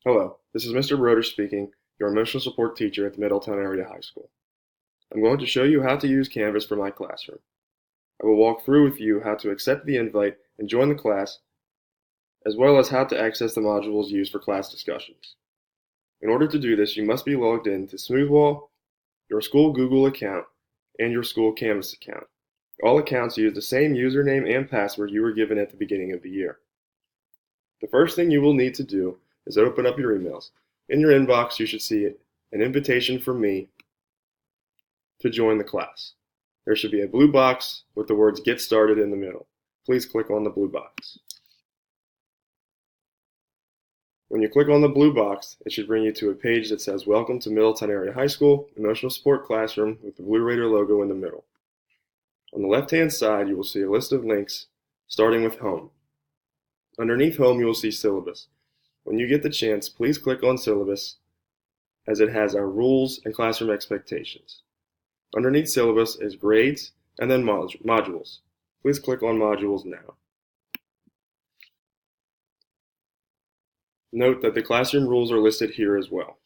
Hello, this is Mr. Broder speaking, your emotional support teacher at the Middletown Area High School. I'm going to show you how to use Canvas for my classroom. I will walk through with you how to accept the invite and join the class, as well as how to access the modules used for class discussions. In order to do this, you must be logged in to Smoothwall, your school Google account, and your school Canvas account. All accounts use the same username and password you were given at the beginning of the year. The first thing you will need to do is open up your emails. In your inbox, you should see an invitation from me to join the class. There should be a blue box with the words "Get Started" in the middle. Please click on the blue box. When you click on the blue box, it should bring you to a page that says "Welcome to Middletown Area High School, Emotional Support Classroom" with the Blue Raider logo in the middle. On the left-hand side, you will see a list of links, starting with Home. Underneath Home, you will see Syllabus. When you get the chance, please click on Syllabus, as it has our rules and classroom expectations. Underneath Syllabus is Grades, and then Modules. Please click on Modules now. Note that the classroom rules are listed here as well.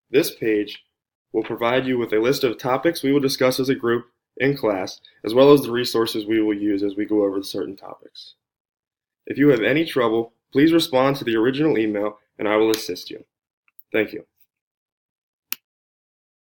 This page will provide you with a list of topics we will discuss as a group in class, as well as the resources we will use as we go over certain topics. If you have any trouble, please respond to the original email and I will assist you. Thank you.